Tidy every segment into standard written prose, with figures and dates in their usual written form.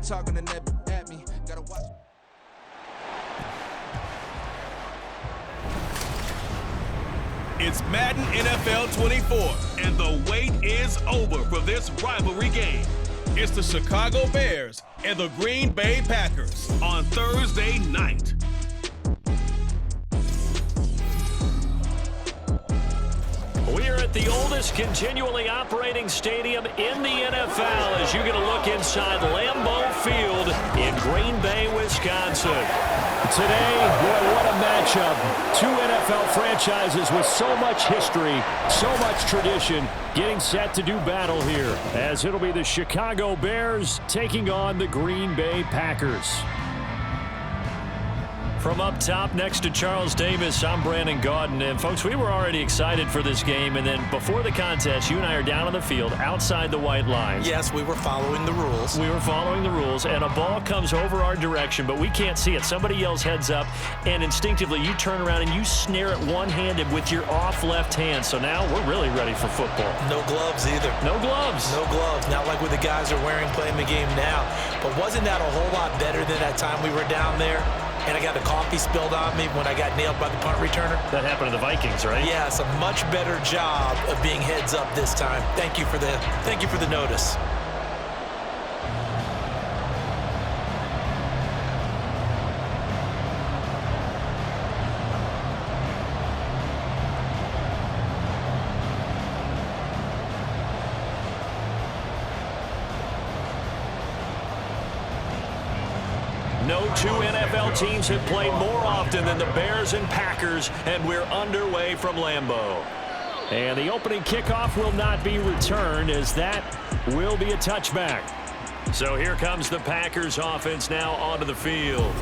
talking to that at me. Gotta watch. It's Madden NFL 24, and the wait is over for this rivalry game. It's the Chicago Bears and the Green Bay Packers on Thursday night. We're at the oldest continually operating stadium in the NFL as you get a look inside Lambeau Field in Green Bay, Wisconsin. Today, boy, what a matchup. Two NFL franchises with so much history, so much tradition, getting set to do battle here, as it'll be the Chicago Bears taking on the Green Bay Packers. From up top next to Charles Davis, I'm Brandon Gaudin. And, folks, we were already excited for this game. And then before the contest, you and I are down on the field outside the white lines. Yes, we were following the rules. We were following the rules, and a ball comes over our direction, but we can't see it. Somebody yells heads up, and instinctively you turn around and you snare it one-handed with your off left hand. So now we're really ready for football. No gloves either. No gloves. No gloves. Not like what the guys are wearing playing the game now. But wasn't that a whole lot better than that time we were down there? And I got the coffee spilled on me when I got nailed by the punt returner. That happened to the Vikings, right? Yes, a much better job of being heads up this time. Thank you for the notice. No two NFL teams have played more often than the Bears and Packers, and we're underway from Lambeau. And the opening kickoff will not be returned, as that will be a touchback. So here comes the Packers offense now onto the field.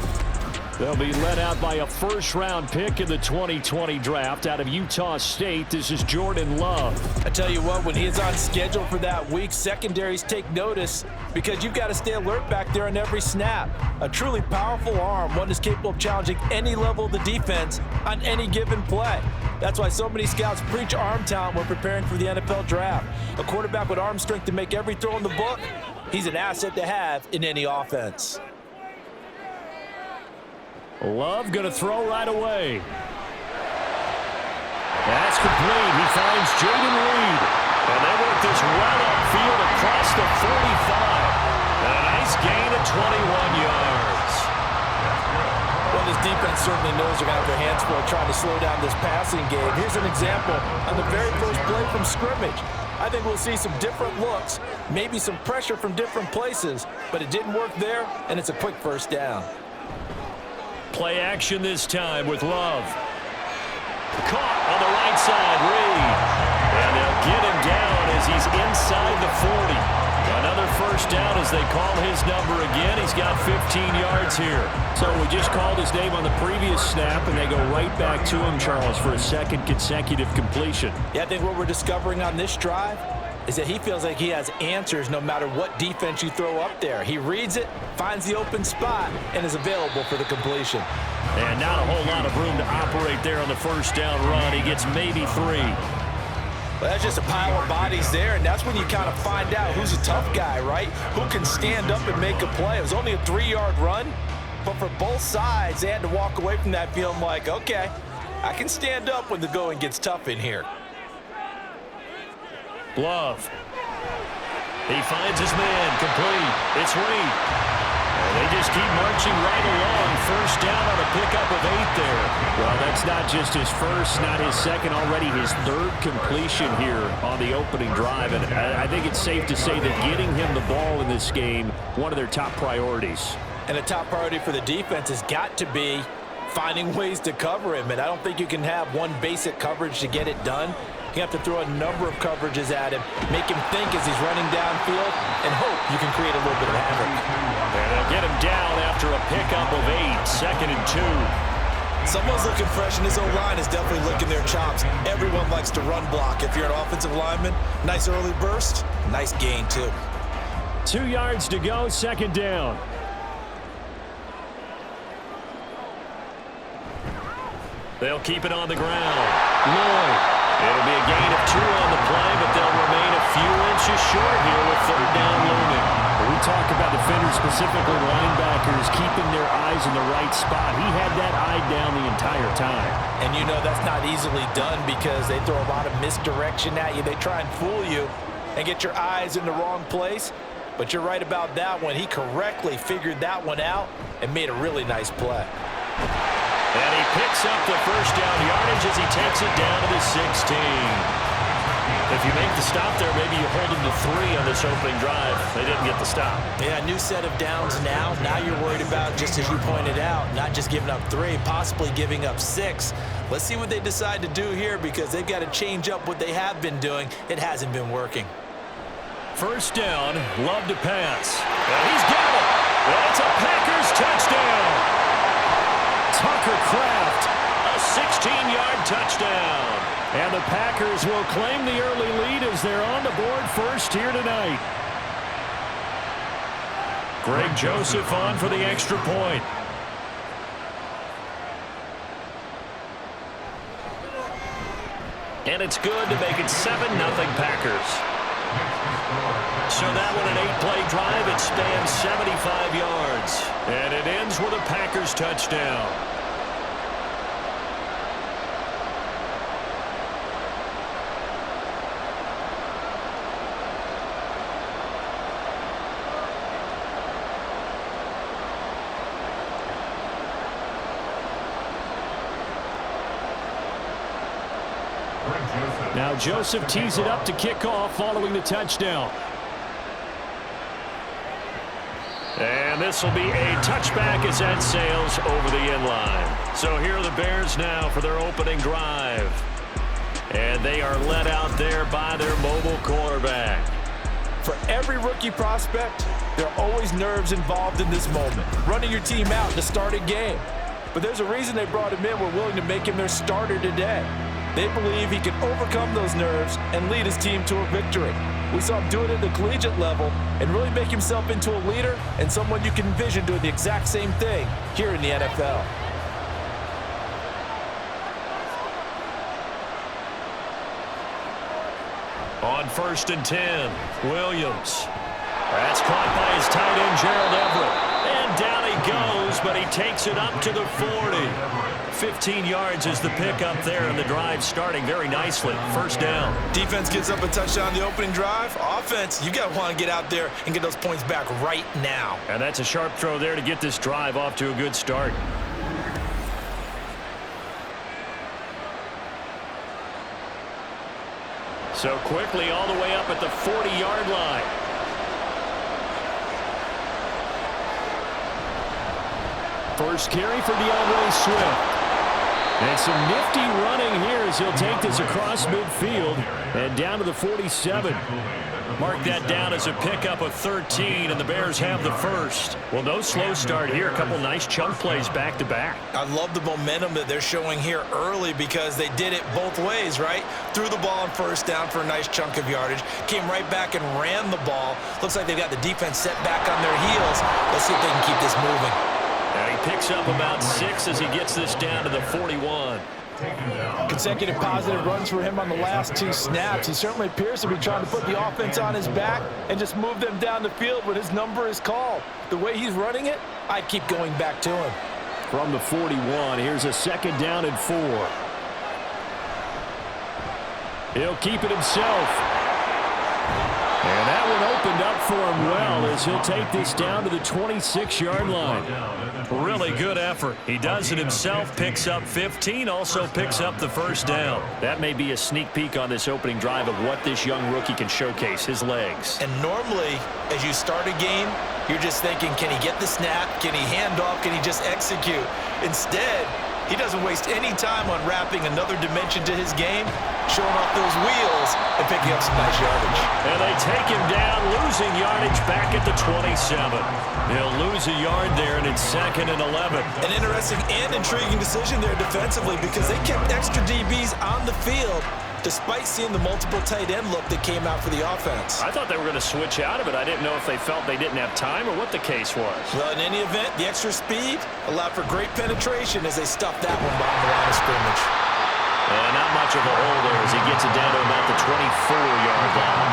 They'll be led out by a first-round pick in the 2020 draft out of Utah State. This is Jordan Love. I tell you what, when he is on schedule for that week, secondaries take notice because you've got to stay alert back there on every snap. A truly powerful arm, one is capable of challenging any level of the defense on any given play. That's why so many scouts preach arm talent when preparing for the NFL draft. A quarterback with arm strength to make every throw in the book, he's an asset to have in any offense. Love going to throw right away. That's complete. He finds Jaden Reed. And they work this well upfield across the 45. And a nice gain of 21 yards. Well, this defense certainly knows they're going to have their hands full trying to slow down this passing game. Here's an example on the very first play from scrimmage. I think we'll see some different looks, maybe some pressure from different places, but it didn't work there, and it's a quick first down. Play action this time with Love. Caught on the right side, Reed. And they'll get him down as he's inside the 40. Another first down as they call his number again. He's got 15 yards here. So we just called his name on the previous snap, and they go right back to him, Charles, for a second consecutive completion. Yeah, I think what we're discovering on this drive is that he feels like he has answers no matter what defense you throw up there. He reads it, finds the open spot, and is available for the completion. And not a whole lot of room to operate there on the first down run. He gets maybe 3. Well, that's just a pile of bodies there, and that's when you kind of find out who's a tough guy, right? Who can stand up and make a play. It was only a 3-yard run, but for both sides, they had to walk away from that feeling like, okay, I can stand up when the going gets tough in here. Love. He finds his man, complete. It's Reed. And they just keep marching right along. First down on a pickup of 8 there. Well, that's not just his first, not his second, already his third completion here on the opening drive. And I think it's safe to say that getting him the ball in this game, one of their top priorities. And a top priority for the defense has got to be finding ways to cover him. And I don't think you can have one basic coverage to get it done. You have to throw a number of coverages at him, make him think as he's running downfield, and hope you can create a little bit of havoc. And they'll get him down after a pickup of 8, 2nd and 2. Someone's looking fresh, and his O-line is definitely licking their chops. Everyone likes to run block. If you're an offensive lineman, nice early burst, nice gain too. 2 yards to go, 2nd down. They'll keep it on the ground. Lloyd. It'll be a gain of 2 on the play, but they'll remain a few inches short here with 3rd down looming. talk about defenders, specifically linebackers, keeping their eyes in the right spot. He had that eye down the entire time. And you know that's not easily done because they throw a lot of misdirection at you. They try and fool you and get your eyes in the wrong place. But you're right about that one. He correctly figured that one out and made a really nice play. And he picks up the first down yardage as he takes it down to the 16. If you make the stop there, maybe you hold them to 3 on this opening drive. They didn't get the stop. Yeah, new set of downs now. Now you're worried about, just as you pointed out, not just giving up 3, possibly giving up 6. Let's see what they decide to do here because they've got to change up what they have been doing. It hasn't been working. First down, Love to pass. And he's got it. And it's a Packers touchdown. Tucker Kraft, a 16-yard touchdown. And the Packers will claim the early lead as they're on the board first here tonight. Greg Joseph on for the extra point. And it's good to make it 7-0 Packers. So that one an 8-play drive. It spans 75 yards. And it ends with a Packers touchdown. Now Joseph tees it up to kick off following the touchdown. And this will be a touchback as that sails over the end line. So here are the Bears now for their opening drive. And they are led out there by their mobile quarterback. For every rookie prospect, there are always nerves involved in this moment. Running your team out to start a game. But there's a reason they brought him in. We're willing to make him their starter today. They believe he can overcome those nerves and lead his team to a victory. We saw him do it at the collegiate level and really make himself into a leader and someone you can envision doing the exact same thing here in the NFL. On 1st and 10, Williams. That's caught by his tight end, Gerald Everett. And down he goes, but he takes it up to the 40. 15 yards is the pickup there, and the drive starting very nicely. First down. Defense gets up a touchdown the opening drive. Offense, you got to want to get out there and get those points back right now. And that's a sharp throw there to get this drive off to a good start. So quickly all the way up at the 40-yard line. First carry for DeAndre Swift. And some nifty running here as he'll take this across midfield and down to the 47. Mark that down as a pickup of 13, and the Bears have the first. Well, no slow start here. A couple nice chunk plays back-to-back. I love the momentum that they're showing here early because they did it both ways, right? Threw the ball on first down for a nice chunk of yardage, came right back and ran the ball. Looks like they've got the defense set back on their heels. Let's see if they can keep this moving. And he picks up about 6 as he gets this down to the 41. Consecutive positive runs for him on the last 2 snaps. He certainly appears to be trying to put the offense on his back and just move them down the field when his number is called. The way he's running it, I'd keep going back to him. From the 41, here's a 2nd down and 4. He'll keep it himself. And that one opened up for him well as he'll take this down to the 26-yard line. Really good effort. He does it himself, picks up 15, also picks up the first down. That may be a sneak peek on this opening drive of what this young rookie can showcase, his legs. And normally, as you start a game, you're just thinking, can he get the snap? Can he hand off? Can he just execute? Instead, he doesn't waste any time on wrapping another dimension to his game, showing off those wheels and picking up some nice yardage. And they take him down, losing yardage back at the 27. They'll lose a yard there, and it's 2nd and 11. An interesting and intriguing decision there defensively because they kept extra DBs on the field despite seeing the multiple tight end look that came out for the offense. I thought they were going to switch out of it. I didn't know if they felt they didn't have time or what the case was. Well, in any event, the extra speed allowed for great penetration as they stuffed that one behind the line of scrimmage. And not much of a hole there as he gets it down to about the 24-yard line.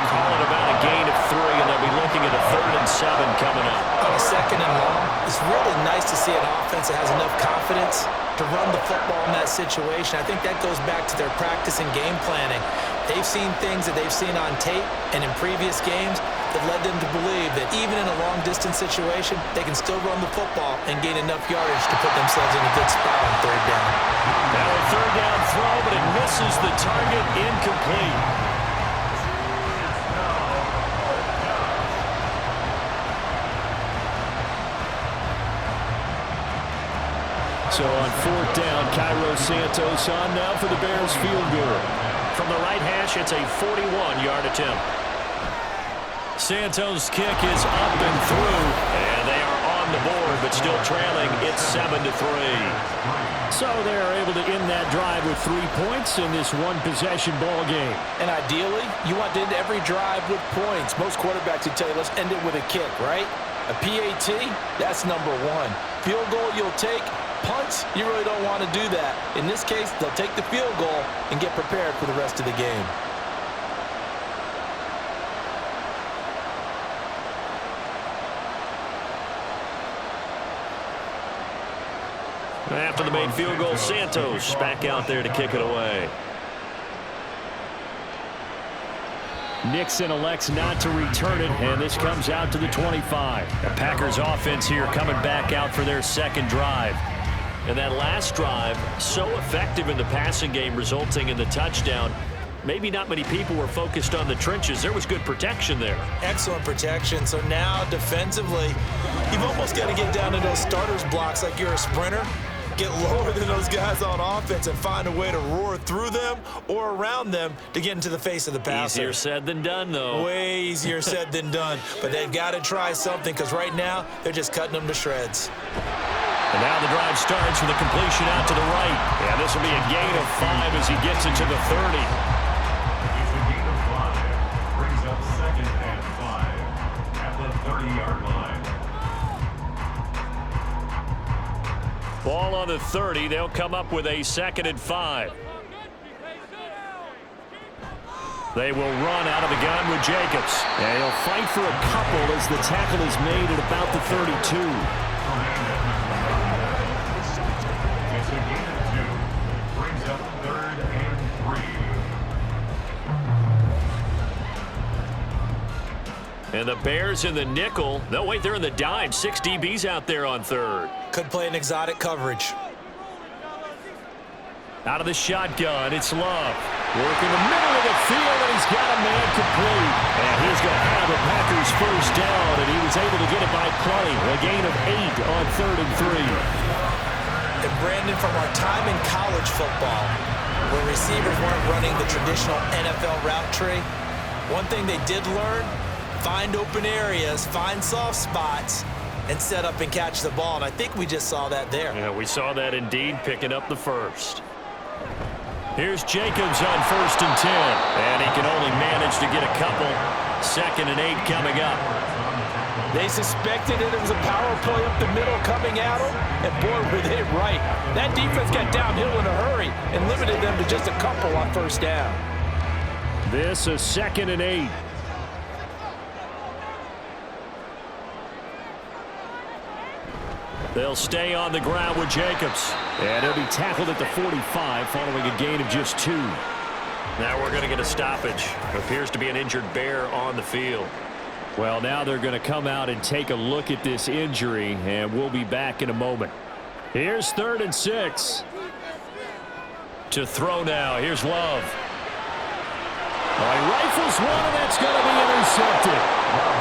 Call it about a gain of 3, and they'll be looking looking at a 3rd and 7 coming up. On a 2nd and long, it's really nice to see an offense that has enough confidence to run the football in that situation. I think that goes back to their practice and game planning. They've seen things that they've seen on tape and in previous games that led them to believe that even in a long-distance situation, they can still run the football and gain enough yardage to put themselves in a good spot on 3rd down. Now a 3rd down throw, but it misses the target, incomplete. So on 4th down, Cairo Santos on now for the Bears field goal. From the right hash, it's a 41-yard attempt. Santos' kick is up and through, and they are on the board, but still trailing. It's 7-3. So they're able to end that drive with 3 points in this one-possession ball game. And ideally, you want to end every drive with points. Most quarterbacks would tell you, let's end it with a kick, right? A PAT, that's number 1. Field goal you'll take. Punts, you really don't want to do that. In this case, they'll take the field goal and get prepared for the rest of the game. After the made field goal, Santos back out there to kick it away. Nixon elects not to return it, and this comes out to the 25. The Packers offense here coming back out for their 2nd drive. And that last drive, so effective in the passing game, resulting in the touchdown. Maybe not many people were focused on the trenches. There was good protection there. Excellent protection. So now defensively, you've almost got to get down to those starters blocks like you're a sprinter. Get lower than those guys on offense and find a way to roar through them or around them to get into the face of the passer. Easier said than done, though. Way easier said than done. But they've got to try something because right now they're just cutting them to shreds. And now the drive starts with a completion out to the right. Yeah, this will be a gain of 5 as he gets it to the 30. It's a gain of 5. Brings up 2nd and 5 at the 30-yard line. Ball on the 30. They'll come up with a 2nd and 5. They will run out of the gun with Jacobs. And he'll fight for a couple as the tackle is made at about the 32. It's a gain of 2. Brings up 3rd and 3. And the Bears in the nickel. No, wait, they're in the dime. 6 DBs out there on 3rd. Could play an exotic coverage. Out of the shotgun, it's Love. Working the middle of the field, and he's got a man complete. And he's going to have the Packers first down, and he was able to get it by plenty. A gain of 8 on 3rd and 3. And Brandon, from our time in college football, where receivers weren't running the traditional NFL route tree, one thing they did learn, find open areas, find soft spots, and set up and catch the ball. And I think we just saw that there. Yeah, we saw that indeed, picking up the first. Here's Jacobs on 1st and 10. And he can only manage to get a couple. 2nd and 8 coming up. They suspected it was a power play up the middle coming at them, and boy, were they right. That defense got downhill in a hurry and limited them to just a couple on 1st down. This is 2nd and 8. They'll stay on the ground with Jacobs. And he'll be tackled at the 45 following a gain of just 2. Now we're going to get a stoppage. It appears to be an injured Bear on the field. Well, now they're going to come out and take a look at this injury, and we'll be back in a moment. Here's 3rd and 6. To throw now. Here's Love. Well, he rifles one, and that's going to be intercepted.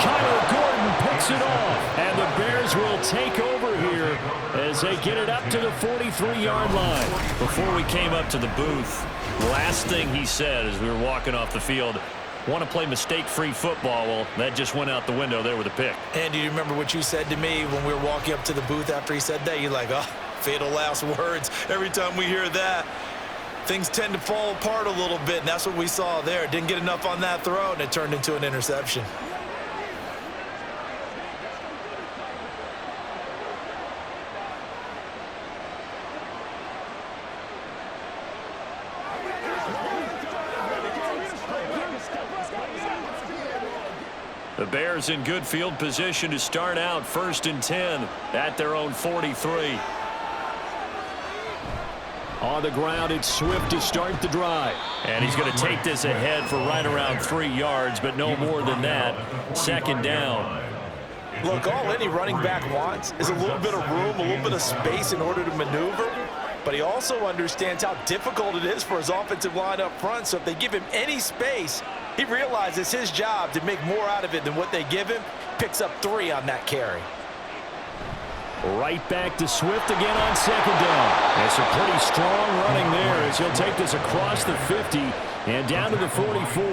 Kyler Gordon picks it off, and the Bears will take over here as they get it up to the 43-yard line. Before we came up to the booth, the last thing he said as we were walking off the field, want to play mistake-free football. Well, that just went out the window there with a pick. And do you remember what you said to me when we were walking up to the booth after he said that? You're like, oh, fatal last words. Every time we hear that, things tend to fall apart a little bit, and that's what we saw there. Didn't get enough on that throw, and it turned into an interception. The Bears in good field position to start out 1st and 10 at their own 43. On the ground, it's Swift to start the drive. And he's going to take this ahead for right around 3 yards, but no more than that. 2nd down. Look, all any running back wants is a little bit of room, a little bit of space in order to maneuver. But he also understands how difficult it is for his offensive line up front. So if they give him any space, he realizes his job to make more out of it than what they give him. Picks up 3 on that carry. Right back to Swift again on 2nd down. It's a pretty strong running there as he'll take this across the 50 and down to the 44.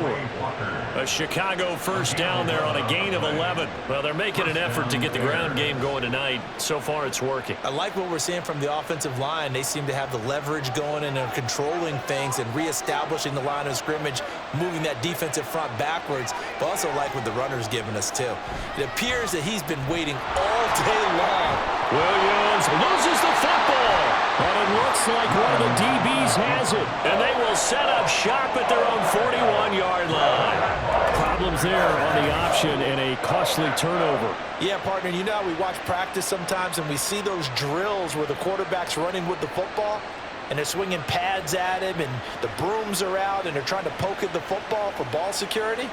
A Chicago 1st down there on a gain of 11. Well, they're making an effort to get the ground game going tonight. So far, it's working. I like what we're seeing from the offensive line. They seem to have the leverage going and they're controlling things and reestablishing the line of scrimmage, moving that defensive front backwards. But also like what the runner's giving us, too. It appears that he's been waiting all day long. Williams loses the football. And it looks like one of the DBs has it. And they will set up shop at their own 41-yard line. Problems there on the option and a costly turnover. Yeah, partner, you know how we watch practice sometimes and we see those drills where the quarterback's running with the football and they're swinging pads at him and the brooms are out and they're trying to poke at the football for ball security.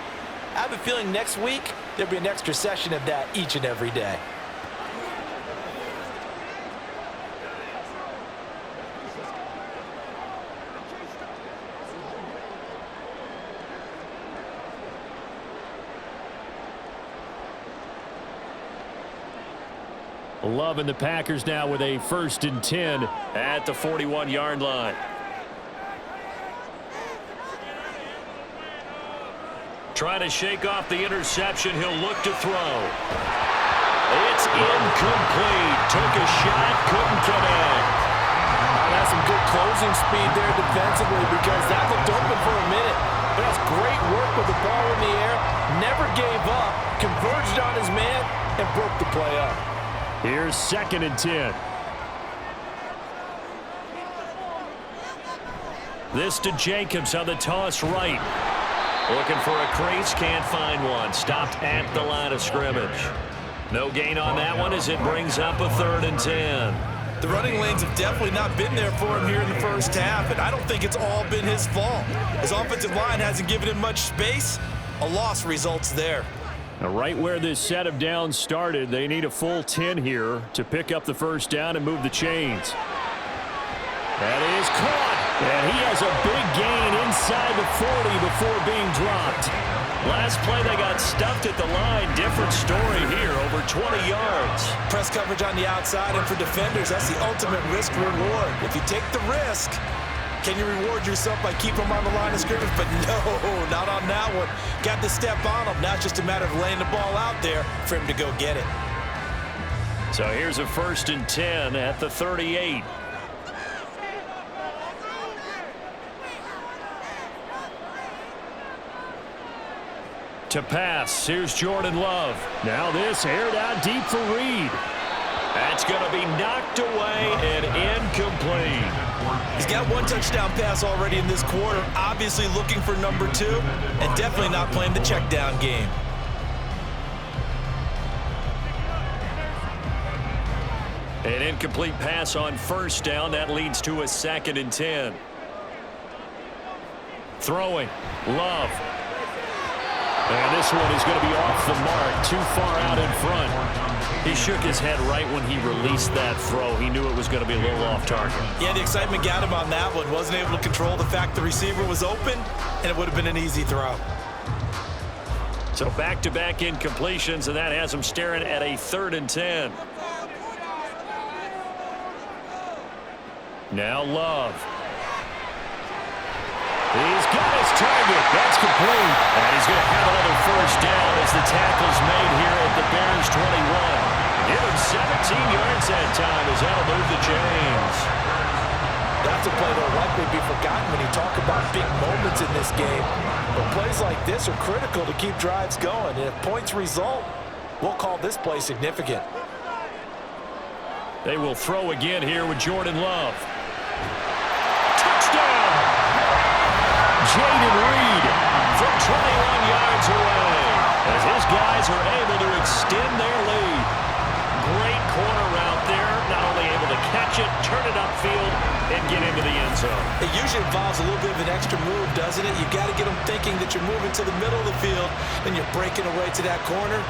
I have a feeling next week there'll be an extra session of that each and every day. Love and the Packers now with a 1st and 10 at the 41-yard line. Trying to shake off the interception. He'll look to throw. It's incomplete. Took a shot, couldn't connect. That's some good closing speed there defensively because that looked open for a minute. But that's great work with the ball in the air. Never gave up. Converged on his man and broke the play up. Here's 2nd and 10. This to Jacobs on the toss right. Looking for a crease, can't find one. Stopped at the line of scrimmage. No gain on that one as it brings up a 3rd and 10. The running lanes have definitely not been there for him here in the first half, and I don't think it's all been his fault. His offensive line hasn't given him much space. A loss results there. Now right where this set of downs started, they need a full 10 here to pick up the 1st down and move the chains. That is caught, and he has a big gain inside the 40 before being dropped. Last play, they got stuffed at the line. Different story here, over 20 yards. Press coverage on the outside, and for defenders, that's the ultimate risk-reward. If you take the risk, can you reward yourself by keeping him on the line of scrimmage? But no, not on that one. Got to step on him. Now it's just a matter of laying the ball out there for him to go get it. So here's a 1st and 10 at the 38. To pass, here's Jordan Love. Now this aired out deep for Reed. That's going to be knocked away and incomplete. He's got 1 touchdown pass already in this quarter, obviously looking for number 2, and definitely not playing the check down game. An incomplete pass on 1st down. That leads to a 2nd and 10. Throwing, Love. And this one is going to be off the mark, too far out in front. He shook his head right when he released that throw. He knew it was going to be a little off target. Yeah, the excitement got him on that one. Wasn't able to control the fact the receiver was open, and it would have been an easy throw. So back-to-back incompletions, and that has him staring at a 3rd and 10. Now Love. He's got his target. That's complete. And he's going to have another 1st down as the tackle's made here at the Bears 21. Give him 17 yards that time as that'll move the chains. That's a play that'll likely be forgotten when you talk about big moments in this game. But plays like this are critical to keep drives going. And if points result, we'll call this play significant. They will throw again here with Jordan Love. Touchdown! Jaden Reed from 21 yards away. as his guys are able to extend their lead. Great corner route there. Not only able to catch it, turn it upfield, and get into the end zone. It usually involves a little bit of an extra move, doesn't it? You've got to get them thinking that you're moving to the middle of the field and you're breaking away to that corner.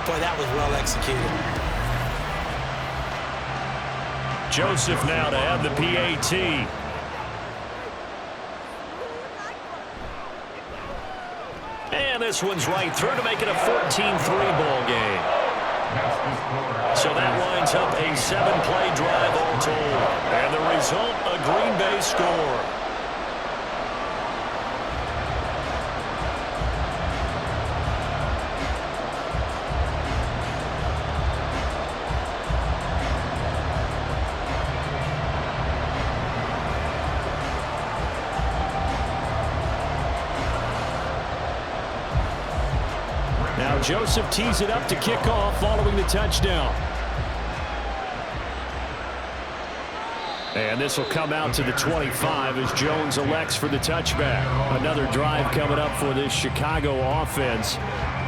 Boy, that was well executed. Joseph now to have the PAT. And this one's right through to make it a 14-3 ball game. So that winds up a 7-play drive all told. And the result, a Green Bay score. Now Joseph tees it up to kick off following the touchdown. And this will come out to the 25 as Jones elects for the touchback. Another drive coming up for this Chicago offense.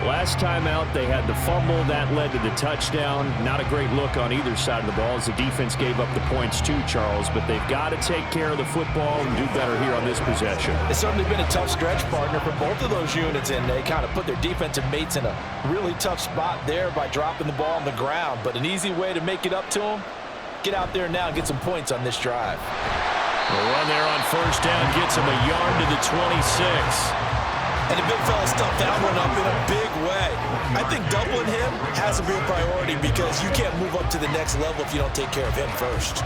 Last time out, they had the fumble. That led to the touchdown. Not a great look on either side of the ball as the defense gave up the points too, Charles. But they've got to take care of the football and do better here on this possession. It's certainly been a tough stretch, partner, for both of those units, and they kind of put their defensive mates in a really tough spot there by dropping the ball on the ground. But an easy way to make it up to them, get out there now and get some points on this drive. The run there on first down gets him a yard to the 26. And the big fella stuffed that one up in a big way. I think doubling him has to be a priority because you can't move up to the next level if you don't take care of him first.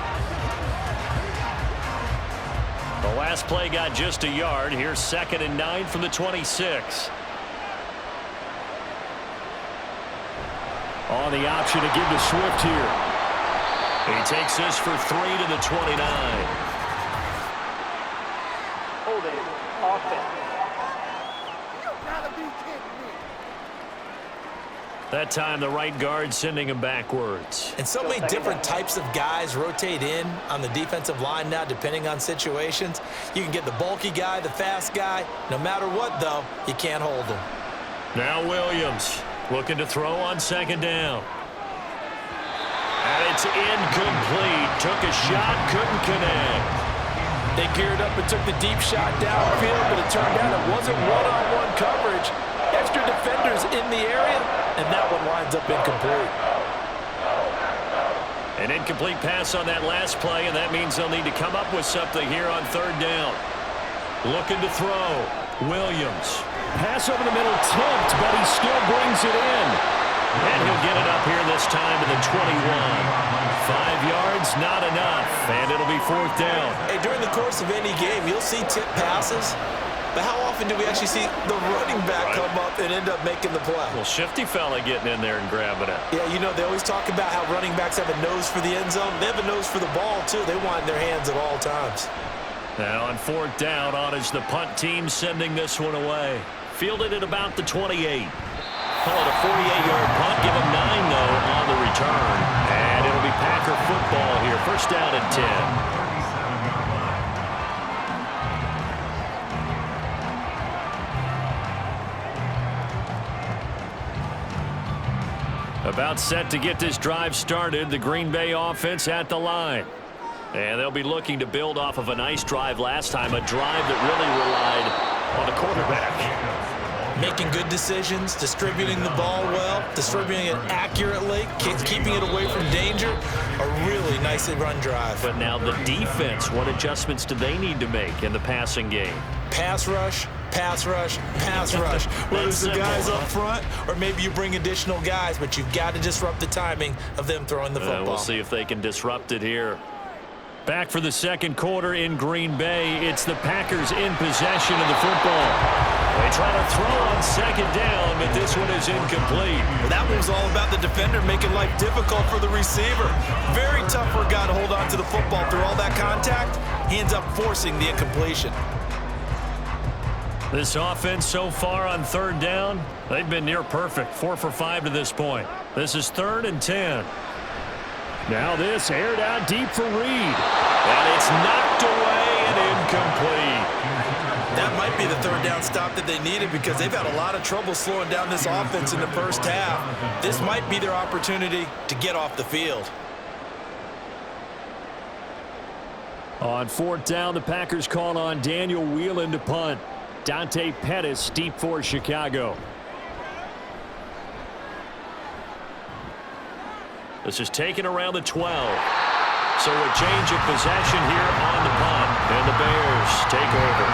The last play got just a yard. Here's 2nd and 9 from the 26. On the option to give to Swift here. He takes this for 3 to the 29. Holding offense. That time the right guard sending him backwards. And so many different types of guys rotate in on the defensive line now depending on situations. You can get the bulky guy, the fast guy. No matter what, though, you can't hold him. Now Williams looking to throw on 2nd down. And it's incomplete. Took a shot, couldn't connect. They geared up and took the deep shot downfield, but it turned out it wasn't one-on-one coverage. Extra defenders in the area, and that one winds up incomplete. An incomplete pass on that last play, and that means they'll need to come up with something here on 3rd down. Looking to throw. Williams. Pass over the middle, tipped, but he still brings it in. And he'll get it up here this time to the 21. 5 yards, not enough, and it'll be 4th down. Hey, during the course of any game, you'll see tip passes, but how often do we actually see the running back come up and end up making the play? Well, shifty fella getting in there and grabbing it. Yeah, you know, they always talk about how running backs have a nose for the end zone. They have a nose for the ball, too. They want it in their hands at all times. Now on 4th down, on is the punt team sending this one away. Fielded at about the 28. Call it a 48-yard punt. Give him 9, though, on the return. And it'll be Packer football here. 1st down and 10. About set to get this drive started. The Green Bay offense at the line. And they'll be looking to build off of a nice drive last time, a drive that really relied on the quarterback. Making good decisions, distributing the ball well, distributing it accurately, keeping it away from danger. A really nicely run drive. But now the defense, what adjustments do they need to make in the passing game? Pass rush, pass rush, pass rush. Whether it's the guys up front or maybe you bring additional guys, but you've got to disrupt the timing of them throwing the football. We'll see if they can disrupt it here. Back for the 2nd quarter in Green Bay. It's the Packers in possession of the football. They try to throw on 2nd down, but this one is incomplete. Well, that one was all about the defender making life difficult for the receiver. Very tough for a guy to hold on to the football through all that contact. He ends up forcing the incompletion. This offense so far on 3rd down, they've been near perfect. 4 for 5 to this point. This is 3rd and 10. Now this aired out deep for Reed. And it's knocked away and incomplete. That might be be the third down stop that they needed because they've had a lot of trouble slowing down this offense in the first half. This might be their opportunity to get off the field. On fourth down, the Packers call on Daniel Whelan to punt. Dante Pettis deep for Chicago. This is taken around the 12. So a change of possession here on the punt. And the Bears take over.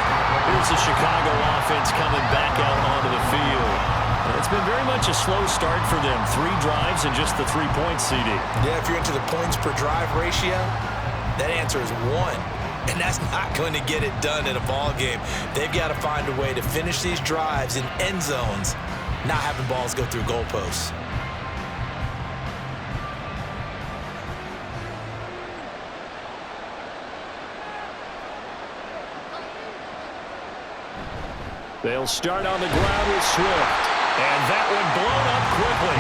Here's the Chicago offense coming back out onto the field. It's been very much a slow start for them. 3 drives and just the 3 points, CD. Yeah, if you're into the points per drive ratio, that answer is 1. And that's not going to get it done in a ball game. They've got to find a way to finish these drives in end zones, not having balls go through goalposts. They'll start on the ground with Swift. And that one blown up quickly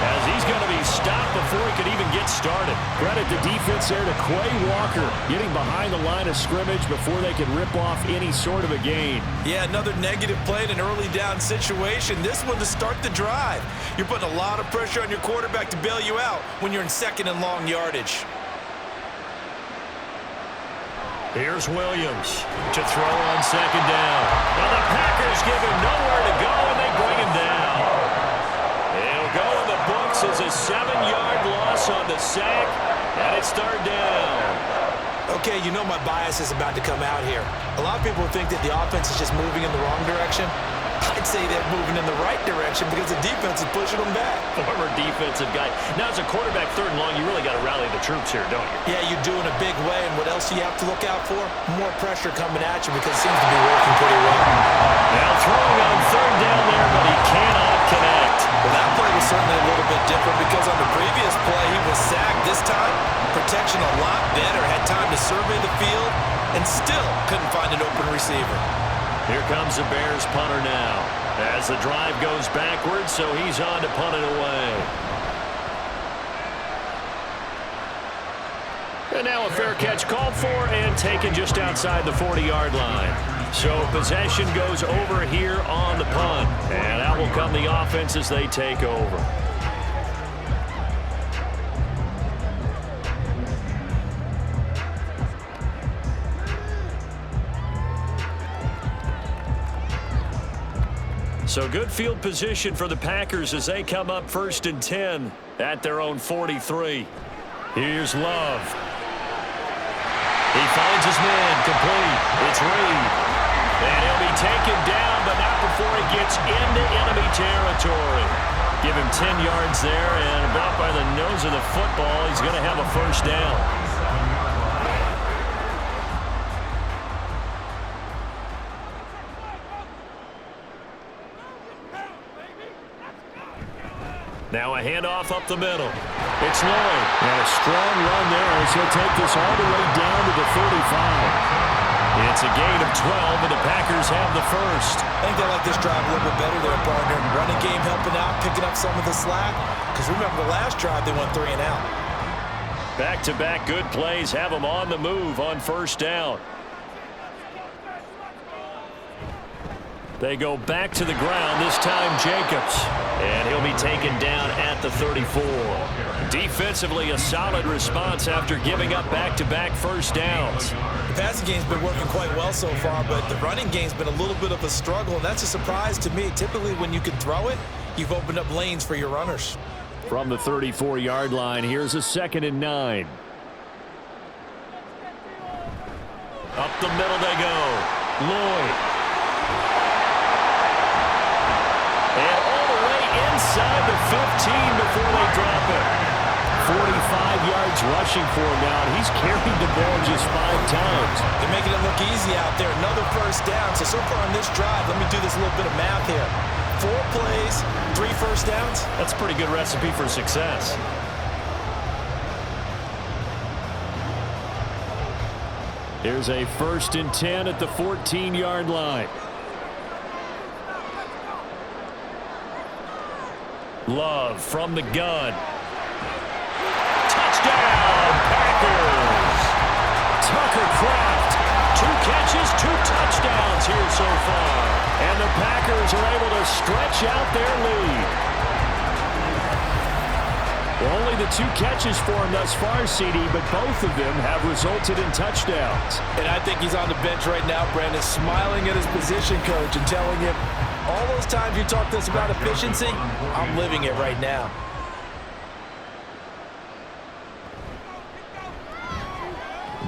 as he's going to be stopped before he could even get started. Credit the defense there to Quay Walker getting behind the line of scrimmage before they could rip off any sort of a gain. Yeah, another negative play in an early down situation. This one to start the drive. You're putting a lot of pressure on your quarterback to bail you out when you're in second and long yardage. Here's Williams to throw on second down. Now the Packers give him nowhere to go, and they bring him down. It'll go in the books as a 7-yard loss on the sack, and it's third down. Okay, you know my bias is about to come out here. A lot of people think that the offense is just moving in the wrong direction. I'd say they're moving in the right direction because the defense is pushing them back. Former defensive guy. Now, as a quarterback, third and long, you really got to rally the troops here, don't you? Yeah, you do in a big way. And what else do you have to look out for? More pressure coming at you because it seems to be working pretty well. Now throwing on third down there, but he cannot connect. Well, that play was certainly a little bit different because on the previous play, he was sacked. This time, protection a lot better. Had time to survey the field and still couldn't find an open receiver. Here comes the Bears punter now as the drive goes backwards, so he's on to punt it away. And now a fair catch called for and taken just outside the 40-yard line. So possession goes over here on the punt, and out will come the offense as they take over. So good field position for the Packers as they come up 1st and 10 at their own 43. Here's Love. He finds his man complete. It's Reed. And he'll be taken down, but not before he gets into enemy territory. Give him 10 yards there, and about by the nose of the football, he's going to have a first down. Now a handoff up the middle. It's Lloyd. And a strong run there as he'll take this all the way down to the 35. It's a gain of 12, and the Packers have the first. I think they like this drive a little bit better there, partner. Running game helping out, picking up some of the slack. Because remember the last drive, they went 3 and out. Back-to-back good plays have them on the move on first down. They go back to the ground, this time Jacobs. And he'll be taken down at the 34. Defensively, a solid response after giving up back-to-back first downs. The passing game's been working quite well so far, but the running game's been a little bit of a struggle, and that's a surprise to me. Typically, when you can throw it, you've opened up lanes for your runners. From the 34-yard line, here's a 2nd and 9. Up the middle they go. Lloyd. And all the way inside the 15 before they drop it. 45 yards rushing for him now, and he's carried the ball just 5 times. They're making it look easy out there. Another first down. So far on this drive, let me do this little bit of math here. 4 plays, 3 first downs. That's a pretty good recipe for success. Here's a 1st and 10 at the 14-yard line. Love from the gun. Touchdown, Packers! Tucker Kraft, 2 catches, 2 touchdowns here so far. And the Packers are able to stretch out their lead. Well, only the 2 catches for him thus far, CD, but both of them have resulted in touchdowns. And I think he's on the bench right now, Brandon, smiling at his position coach and telling him, all those times you talked to us about efficiency, I'm living it right now.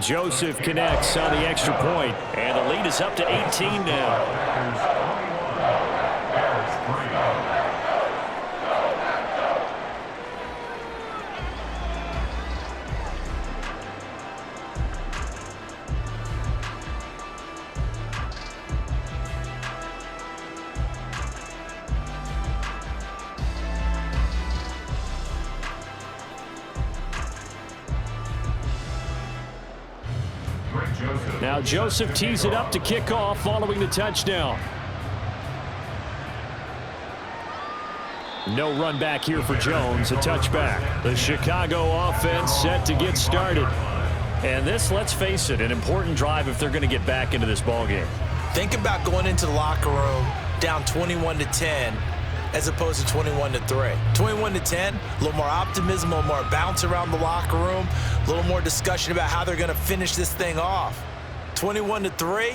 Joseph connects on the extra point, and the lead is up to 18 now. Now Joseph tees it up to kick off following the touchdown. No run back here for Jones, a touchback. The Chicago offense set to get started. And this, let's face it, an important drive if they're going to get back into this ballgame. Think about going into the locker room down 21-10 as opposed to 21-3. 21-10, a little more optimism, a little more bounce around the locker room, a little more discussion about how they're going to finish this thing off. 21-3,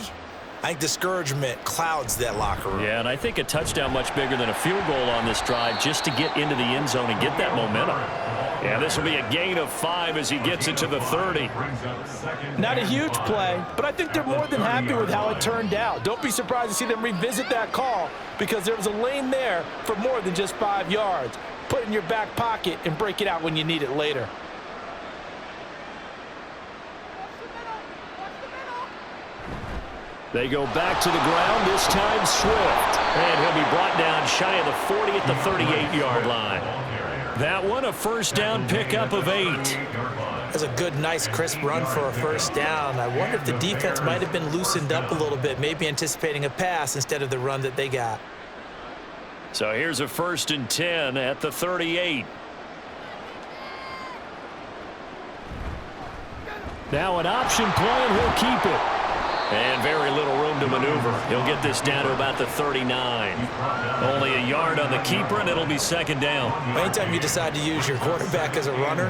I think discouragement clouds that locker room. Yeah, and I think a touchdown much bigger than a field goal on this drive just to get into the end zone and get that momentum. Yeah, this will be a gain of 5 as he gets it to the 30. Not a huge play, but I think they're more than happy with how it turned out. Don't be surprised to see them revisit that call because there was a lane there for more than just 5 yards. Put it in your back pocket and break it out when you need it later. They go back to the ground, this time Swift. And he'll be brought down shy of the 40 at the 38-yard line. That one, a first down pickup of 8. That's a good, nice, crisp run for a first down. I wonder if the defense might have been loosened up a little bit, maybe anticipating a pass instead of the run that they got. So here's a 1st and 10 at the 38. Now an option play, and he'll keep it. And very little room to maneuver. He'll get this down to about the 39. Only a yard on the keeper, and it'll be 2nd down. Anytime you decide to use your quarterback as a runner,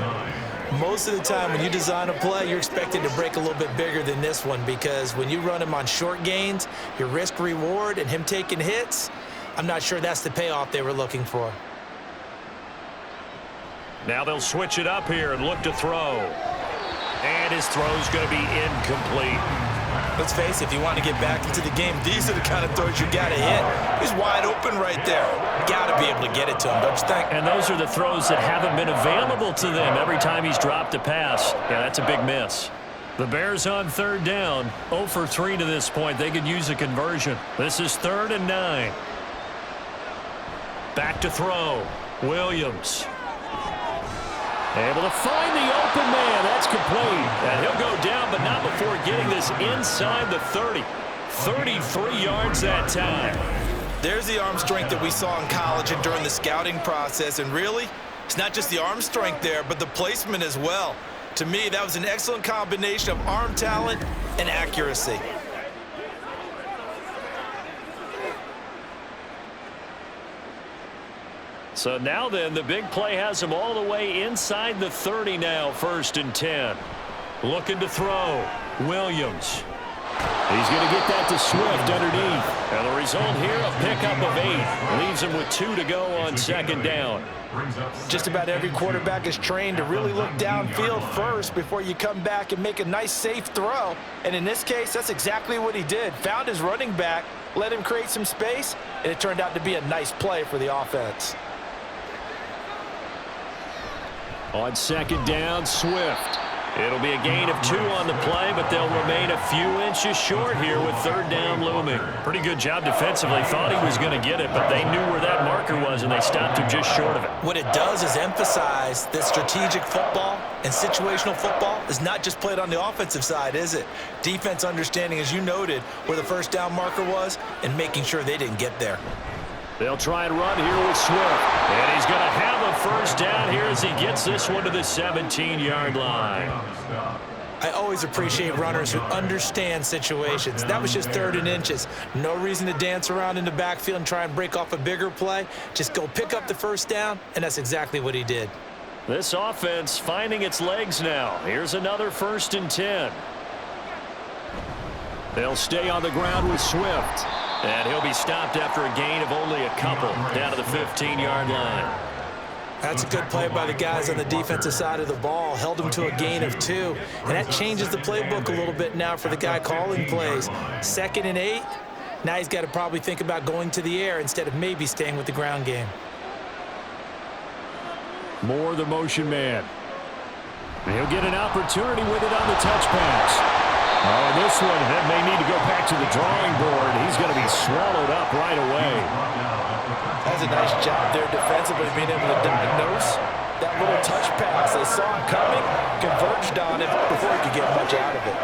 most of the time when you design a play, you're expected to break a little bit bigger than this one because when you run him on short gains, your risk-reward and him taking hits, I'm not sure that's the payoff they were looking for. Now they'll switch it up here and look to throw. And his throw's going to be incomplete. Let's face it, if you want to get back into the game, these are the kind of throws you got to hit. He's wide open right there. Got to be able to get it to him, don't you think? And those are the throws that haven't been available to them every time he's dropped a pass. Yeah, that's a big miss. The Bears on 3rd down, 0 for 3 to this point. They could use a conversion. This is 3rd and 9. Back to throw. Williams. Able to find the open man. That's complete. And he'll go down, but not before getting this inside the 30. 33 yards that time. There's the arm strength that we saw in college and during the scouting process. And really, it's not just the arm strength there, but the placement as well. To me, that was an excellent combination of arm talent and accuracy. So now then, the big play has him all the way inside the 30 now, 1st and 10. Looking to throw. Williams. He's going to get that to Swift underneath. And the result here, a pickup of 8. Leaves him with 2 to go on 2nd down. Just about every quarterback is trained to really look downfield first before you come back and make a nice, safe throw. And in this case, that's exactly what he did. Found his running back, let him create some space, and it turned out to be a nice play for the offense. On 2nd down, Swift. It'll be a gain of 2 on the play, but they'll remain a few inches short here with 3rd down looming. Pretty good job defensively. Thought he was going to get it, but they knew where that marker was, and they stopped him just short of it. What it does is emphasize that strategic football and situational football is not just played on the offensive side, is it? Defense understanding, as you noted, where the 1st down marker was and making sure they didn't get there. They'll try and run here with Swift. And he's going to have a 1st down here as he gets this one to the 17-yard line. I always appreciate runners who understand situations. That was just 3rd and inches. No reason to dance around in the backfield and try and break off a bigger play. Just go pick up the first down, and that's exactly what he did. This offense finding its legs now. Here's another 1st and 10. They'll stay on the ground with Swift. And he'll be stopped after a gain of only a couple down to the 15-yard line. That's a good play by the guys on the defensive side of the ball. Held him to a gain of 2. And that changes the playbook a little bit now for the guy calling plays. 2nd and 8. Now he's got to probably think about going to the air instead of maybe staying with the ground game. Moore, the motion man. And he'll get an opportunity with it on the touch pass. Oh, this one may need to go back to the drawing board. He's going to be swallowed up right away. That's a nice job there defensively, being able to diagnose that little touch pass. They saw it coming, converged on it before he could get much out of it.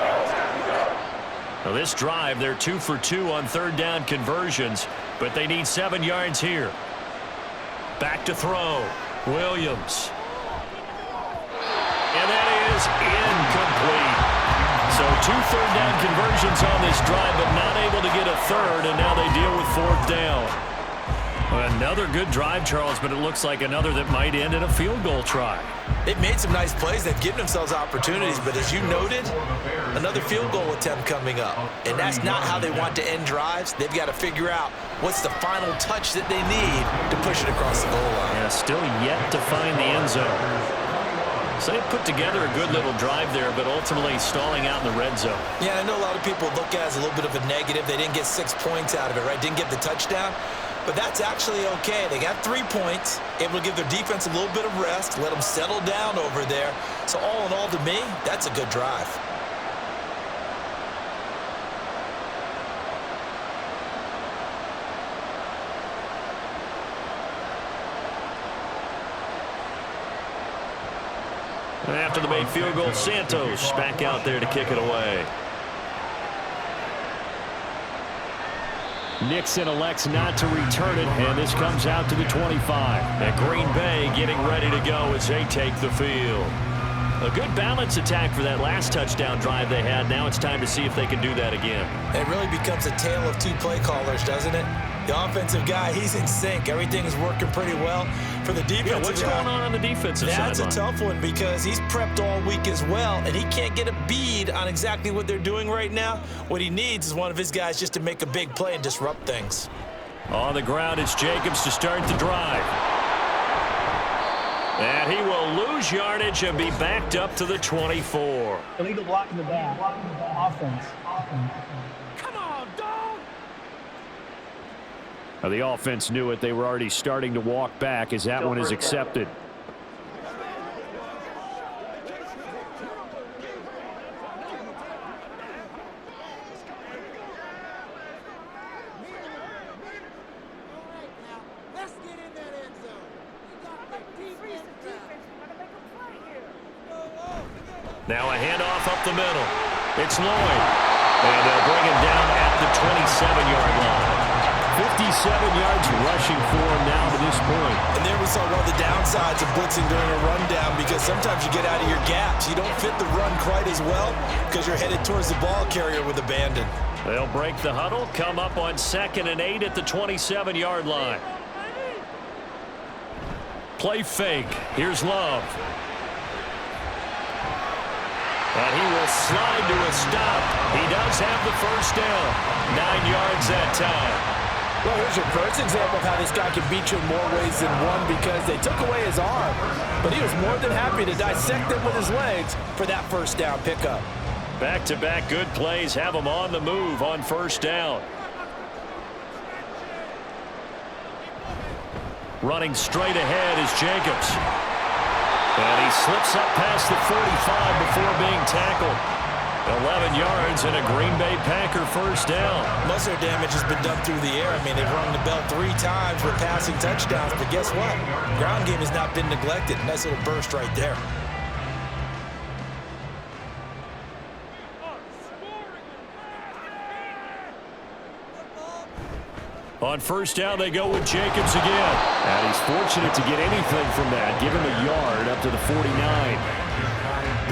Now this drive, they're 2 for 2 on 3rd down conversions, but they need 7 yards here. Back to throw. Williams. And that is incomplete. So 2 3rd down conversions on this drive, but not able to get a 3rd, and now they deal with 4th down. Another good drive, Charles, but it looks like another that might end in a field goal try. They've made some nice plays. They've given themselves opportunities, but as you noted, another field goal attempt coming up. And that's not how they want to end drives. They've got to figure out what's the final touch that they need to push it across the goal line. Yeah, still yet to find the end zone. So they put together a good little drive there, but ultimately stalling out in the red zone. Yeah, I know a lot of people look at it as a little bit of a negative. They didn't get 6 points out of it, right? Didn't get the touchdown. But that's actually okay. They got 3 points, able to give their defense a little bit of rest, let them settle down over there. So all in all, to me, that's a good drive. After the made field goal, Santos back out there to kick it away. Nixon elects not to return it, and this comes out to the 25. And Green Bay getting ready to go as they take the field. A good balance attack for that last touchdown drive they had. Now it's time to see if they can do that again. It really becomes a tale of 2 play callers, doesn't it? The offensive guy, he's in sync. Everything is working pretty well. For the defensive guy, what's going on the defensive side? That's a tough one because he's prepped all week as well, and he can't get a bead on exactly what they're doing right now. What he needs is one of his guys just to make a big play and disrupt things. On the ground, it's Jacobs to start the drive. And he will lose yardage and be backed up to the 24. Illegal block in the back. Offense. Now the offense knew it. They were already starting to walk back as that one is accepted. Now a handoff up the middle. It's Lloyd. And they'll bring him down at the 27-yard line. 57 yards rushing for him now to this point. And there we saw one of the downsides of blitzing during a rundown, because sometimes you get out of your gaps. You don't fit the run quite as well because you're headed towards the ball carrier with abandon. They'll break the huddle, come up on 2nd and 8 at the 27-yard line. Play fake. Here's Love. And he will slide to a stop. He does have the first down. 9 yards that time. Well, here's your first example of how this guy can beat you in more ways than one, because they took away his arm, but he was more than happy to dissect it with his legs for that first down pickup. Back-to-back good plays have him on the move on first down. Running straight ahead is Jacobs. And he slips up past the 45 before being tackled. 11 yards and a Green Bay Packer first down. Most of their damage has been done through the air. I mean, they've rung the bell 3 times with passing touchdowns, but guess what? Ground game has not been neglected. Nice little burst right there. On first down, they go with Jacobs again. And he's fortunate to get anything from that, given the yard up to the 49.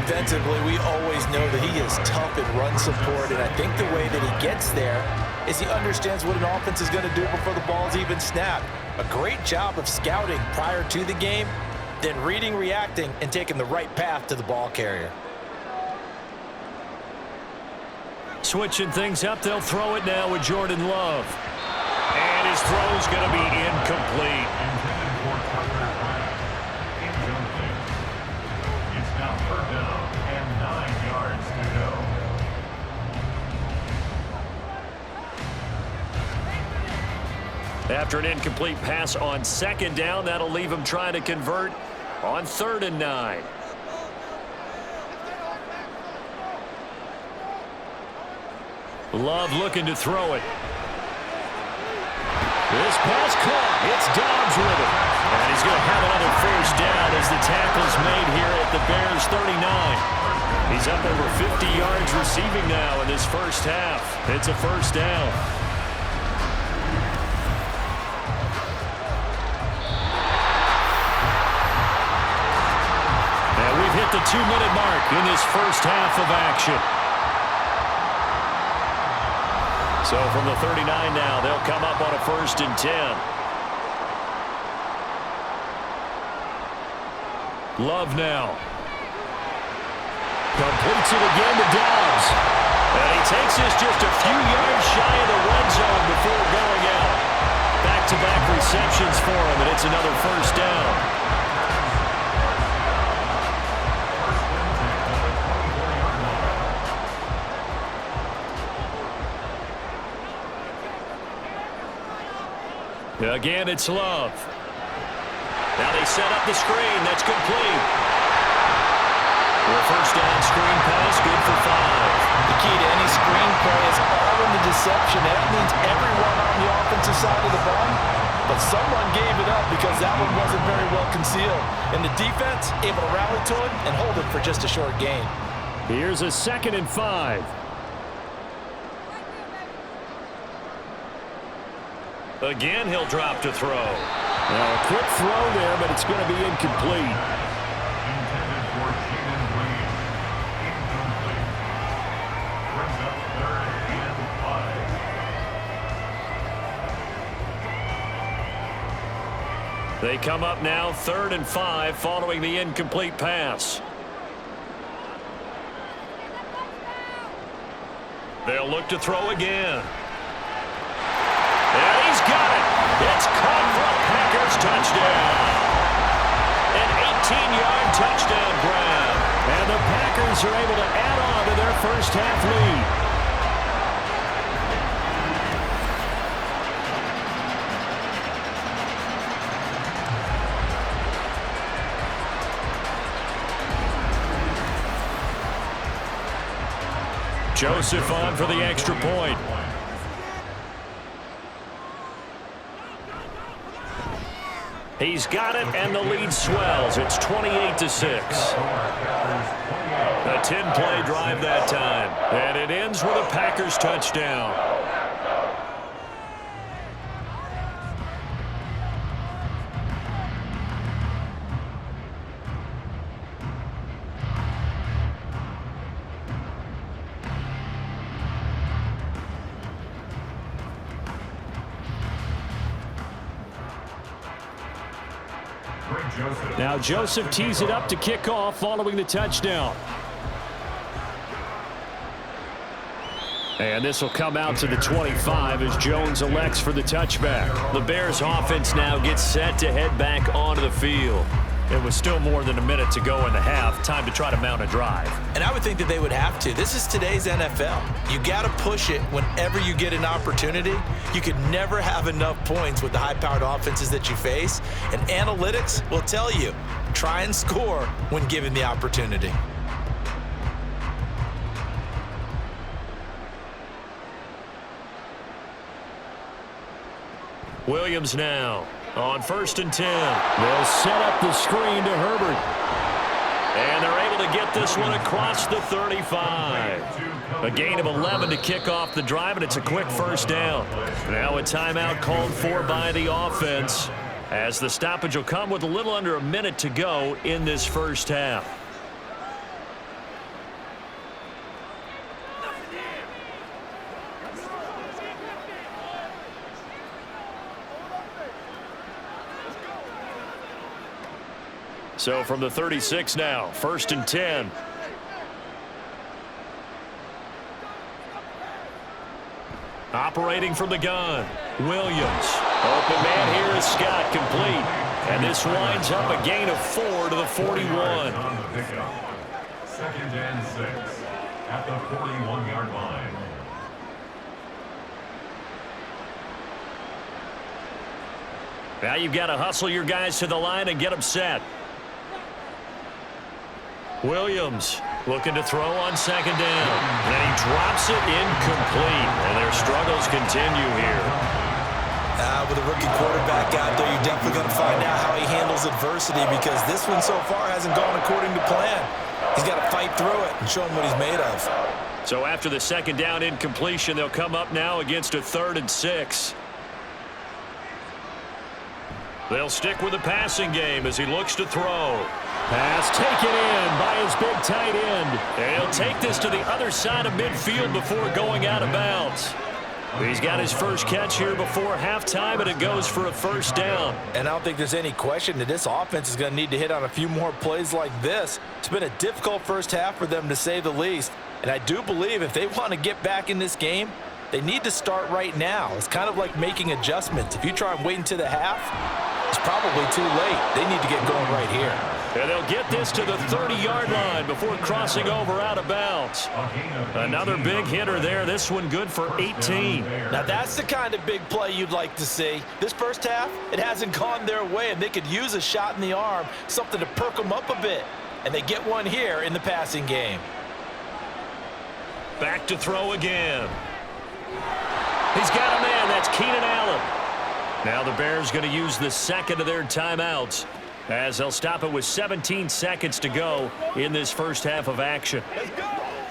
defensively, we always know that he is tough in run support, and I think the way that he gets there is he understands what an offense is going to do before the ball's even snapped. A great job of scouting prior to the game, then reading, reacting, and taking the right path to the ball carrier. Switching things up, they'll throw it now with Jordan Love. And his throw's going to be incomplete. It's now 3rd down and 9 yards to go. After an incomplete pass on 2nd down, that'll leave him trying to convert on 3rd and 9. Love looking to throw it. This pass caught. It's Dobbs with it. And he's going to have another 1st down as the tackle's made here at the Bears 39. He's up over 50 yards receiving now in this first half. It's a 1st down. And we've hit the 2-minute mark in this first half of action. So from the 39 now, they'll come up on a 1st and 10. Love now. Completes it again to Dobbs. And he takes this just a few yards shy of the red zone before going out. Back-to-back receptions for him, and it's another 1st down. Again, it's Love. Now they set up the screen. That's complete. The 1st down screen pass, good for 5. The key to any screen play is all in the deception. That means everyone on the offensive side of the ball, but someone gave it up because that one wasn't very well concealed. And the defense able to rally to it and hold it for just a short gain. Here's a 2nd and 5. Again, he'll drop to throw. Now, a quick throw there, but it's going to be incomplete. Intended for Jaden Reed. Incomplete. Brings up 3rd and 5. They come up now 3rd and 5 following the incomplete pass. They'll look to throw again. And he's got it. It's caught for a Packers touchdown. An 18-yard touchdown grab. And the Packers are able to add on to their first half lead. Joseph on for the extra point. He's got it, and the lead swells. It's 28-6. A 10-play drive that time. And it ends with a Packers touchdown. Now Joseph tees it up to kick off following the touchdown. And this will come out to the 25 as Jones elects for the touchback. The Bears offense now gets set to head back onto the field. It was still more than a minute to go in the half. Time to try to mount a drive. And I would think that they would have to. This is today's NFL. You got to push it whenever you get an opportunity. You could never have enough points with the high-powered offenses that you face. And analytics will tell you, try and score when given the opportunity. Williams now on 1st and 10. They'll set up the screen to Herbert. And they're able to get this one across the 35. A gain of 11 to kick off the drive, and it's a quick 1st down. Now a timeout called for by the offense, as the stoppage will come with a little under a minute to go in this first half. So from the 36 now, 1st and 10. Operating from the gun, Williams. Open man here is Scott, complete. And this winds up a gain of 4 to the 41. On the pickup. 2nd and 6 at the 41-yard line. Now you've got to hustle your guys to the line and get them set. Williams looking to throw on 2nd down. And he drops it incomplete. And their struggles continue here. With a rookie quarterback out there, you're definitely going to find out how he handles adversity, because this one so far hasn't gone according to plan. He's got to fight through it and show him what he's made of. So after the 2nd down incompletion, they'll come up now against a 3rd and 6. They'll stick with the passing game as he looks to throw. Pass taken in by his big tight end. And he'll take this to the other side of midfield before going out of bounds. He's got his first catch here before halftime, and it goes for a 1st down. And I don't think there's any question that this offense is going to need to hit on a few more plays like this. It's been a difficult first half for them, to say the least. And I do believe if they want to get back in this game, they need to start right now. It's kind of like making adjustments. If you try and wait until the half, it's probably too late. They need to get going right here. And they'll get this to the 30-yard line before crossing over out of bounds. Another big hitter there. This one good for 18. Now that's the kind of big play you'd like to see. This first half, it hasn't gone their way, and they could use a shot in the arm, something to perk them up a bit. And they get one here in the passing game. Back to throw again. He's got a man. That's Keenan Allen. Now the Bears going to use the 2nd of their timeouts, as they'll stop it with 17 seconds to go in this first half of action. Let's go.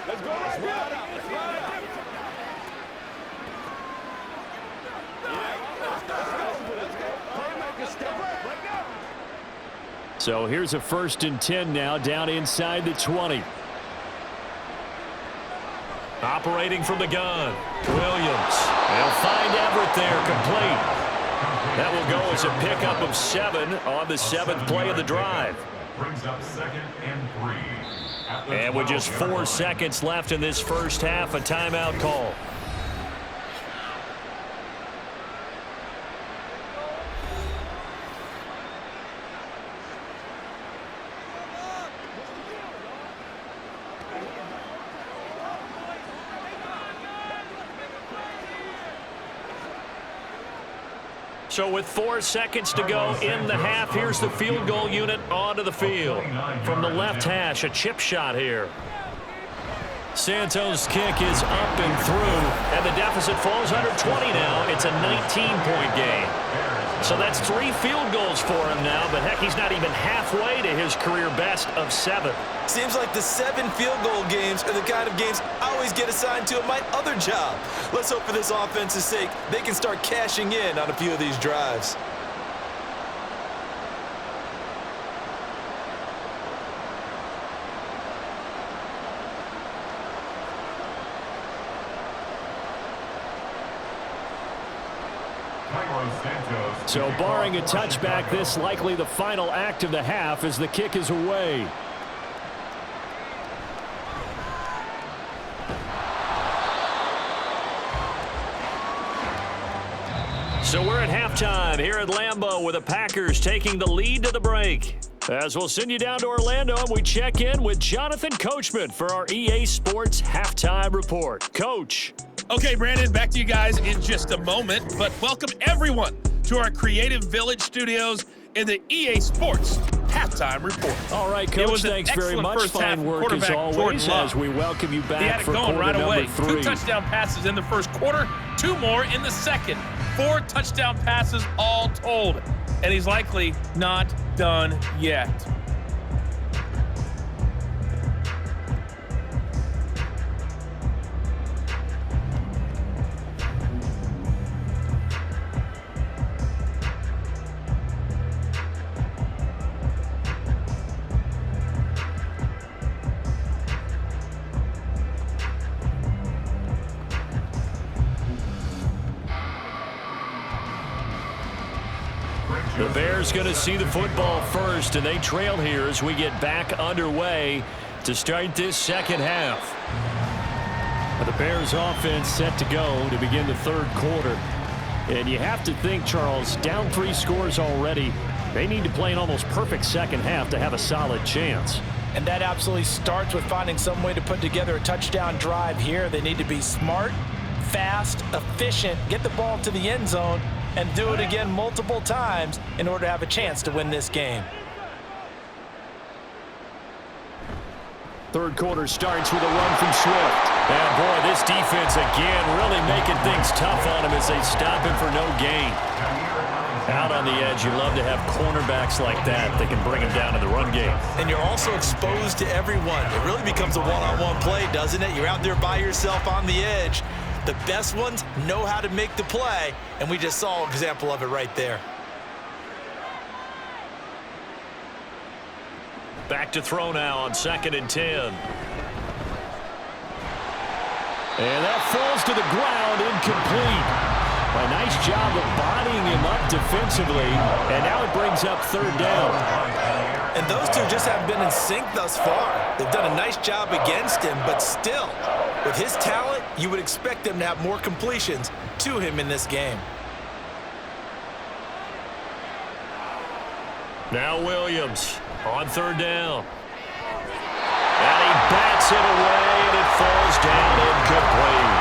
Let's go. Let's ride out. Let's ride out. So here's a 1st and 10 now, down inside the 20. Operating from the gun, Williams. They'll find Everett there, complete. That will go as a pickup of 7 on the 7th play of the drive. Brings up 2nd and 3. And with just 4 seconds left in this first half, a timeout call. So with 4 seconds to go in the half, here's the field goal unit onto the field. From the left hash, a chip shot here. Santos' kick is up and through, and the deficit falls under 20 now. It's a 19-point game. So that's 3 field goals for him now, but heck, he's not even halfway to his career best of 7. Seems like the 7 field goal games are the kind of games I always get assigned to at my other job. Let's hope for this offense's sake they can start cashing in on a few of these drives. So barring a touchback, this likely the final act of the half as the kick is away. So we're at halftime here at Lambeau with the Packers taking the lead to the break. As we'll send you down to Orlando and we check in with Jonathan Coachman for our EA Sports Halftime Report. Coach. Okay, Brandon, back to you guys in just a moment, but welcome everyone to our Creative Village studios in the EA Sports Halftime Report. All right, Coach, thanks very much. Fine work as always as we welcome you back for quarter right away. number 3. 2 touchdown passes in the first quarter, 2 more in the second. 4 touchdown passes all told, and he's likely not done yet. The Bears going to see the football first, and they trail here as we get back underway to start this second half. The Bears offense set to go to begin the third quarter. And you have to think, Charles, down 3 scores already. They need to play an almost perfect second half to have a solid chance. And that absolutely starts with finding some way to put together a touchdown drive here. They need to be smart, fast, efficient, get the ball to the end zone, and do it again multiple times in order to have a chance to win this game. Third quarter starts with a run from Swift. And boy, this defense again really making things tough on him as they stop him for no gain. Out on the edge, you love to have cornerbacks like that can bring him down in the run game. And you're also exposed to everyone. It really becomes a one-on-one play, doesn't it? You're out there by yourself on the edge. The best ones know how to make the play, and we just saw an example of it right there. Back to throw now on 2nd and 10. And that falls to the ground, incomplete. A nice job of bodying him up defensively, and now it brings up 3rd down. And those two just haven't been in sync thus far. They've done a nice job against him, but still, with his talent, you would expect them to have more completions to him in this game. Now Williams on 3rd down. And he bats it away, and it falls down incomplete.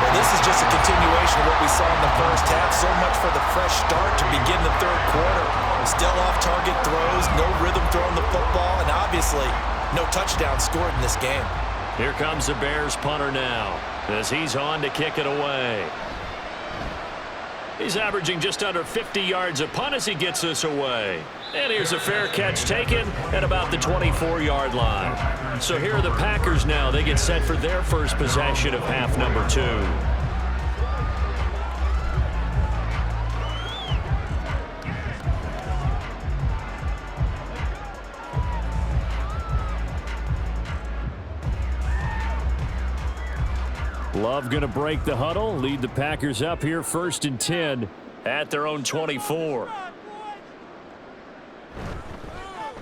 Well, this is just a continuation of what we saw in the first half. So much for the fresh start to begin the third quarter. Still off-target throws, no rhythm throwing the football, and obviously no touchdown scored in this game. Here comes the Bears punter now as he's on to kick it away. He's averaging just under 50 yards a punt as he gets this away. And here's a fair catch taken at about the 24-yard line. So here are the Packers now. They get set for their first possession of half number 2. Love going to break the huddle, lead the Packers up here 1st and 10 at their own 24.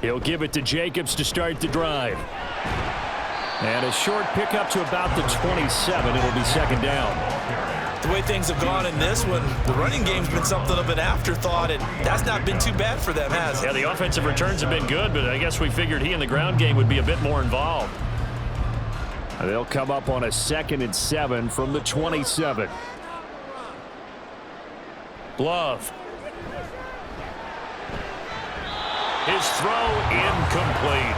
He'll give it to Jacobs to start the drive. And a short pickup to about the 27. It'll be 2nd down. The way things have gone in this one, the running game's been something of an afterthought, and that's not been too bad for them, has it? Yeah, the offensive returns have been good, but I guess we figured he in the ground game would be a bit more involved. They'll come up on a 2nd and 7 from the 27. Glove. His throw incomplete.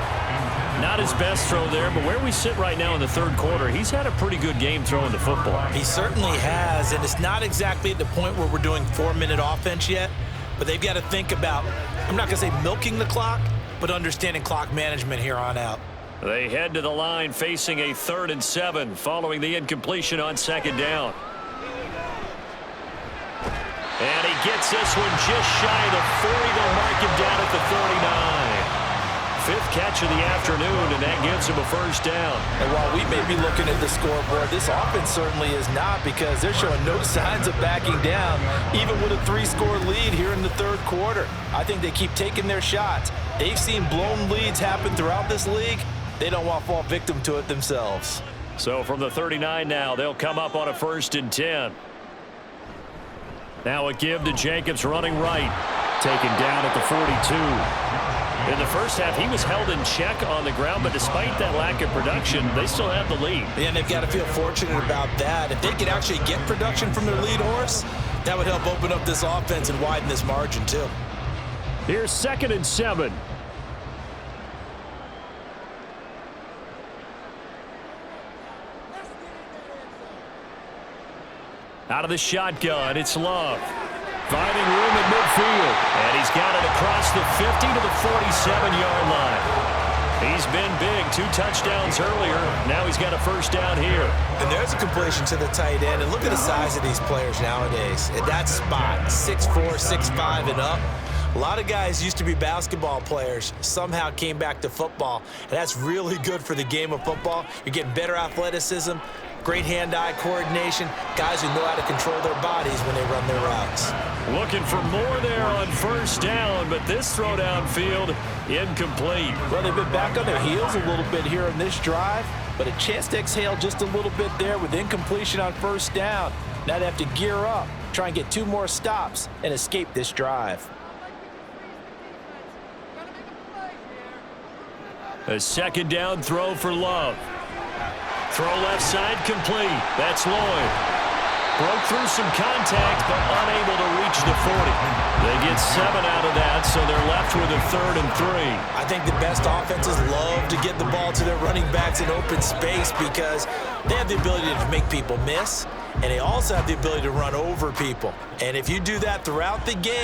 Not his best throw there, but where we sit right now in the third quarter, he's had a pretty good game throwing the football. He certainly has, and it's not exactly at the point where we're doing 4-minute offense yet, but they've got to think about, I'm not going to say milking the clock, but understanding clock management here on out. They head to the line facing a 3rd and 7 following the incompletion on 2nd down. And he gets this one just shy of the 40. They'll mark him down at the 39. 5th catch of the afternoon, and that gives him a 1st down. And while we may be looking at the scoreboard, this offense certainly is not, because they're showing no signs of backing down, even with a 3-score lead here in the third quarter. I think they keep taking their shots. They've seen blown leads happen throughout this league. They don't want to fall victim to it themselves. So from the 39 now, they'll come up on a 1st and 10. Now a give to Jacobs running right. Taken down at the 42. In the first half, he was held in check on the ground, but despite that lack of production, they still have the lead. And they've got to feel fortunate about that. If they could actually get production from their lead horse, that would help open up this offense and widen this margin too. Here's 2nd and 7. Out of the shotgun, it's Love. Finding room in midfield. And he's got it across the 50 to the 47-yard line. He's been big. 2 touchdowns earlier. Now he's got a 1st down here. And there's a completion to the tight end. And look at the size of these players nowadays. At that spot, 6'4", 6'5", and up. A lot of guys used to be basketball players, somehow came back to football. And that's really good for the game of football. You're getting better athleticism, great hand-eye coordination, guys who know how to control their bodies when they run their routes. Looking for more there on first down, but this throw downfield incomplete. Well, they've been back on their heels a little bit here on this drive, but a chance to exhale just a little bit there with incompletion on first down. Now they have to gear up, try and get 2 more stops, and escape this drive. A second down throw for Love. Throw left side complete. That's Lloyd. Broke through some contact, but unable to reach the 40. They get 7 out of that, so they're left with a 3rd and 3. I think the best offenses love to get the ball to their running backs in open space because they have the ability to make people miss, and they also have the ability to run over people. And if you do that throughout the game,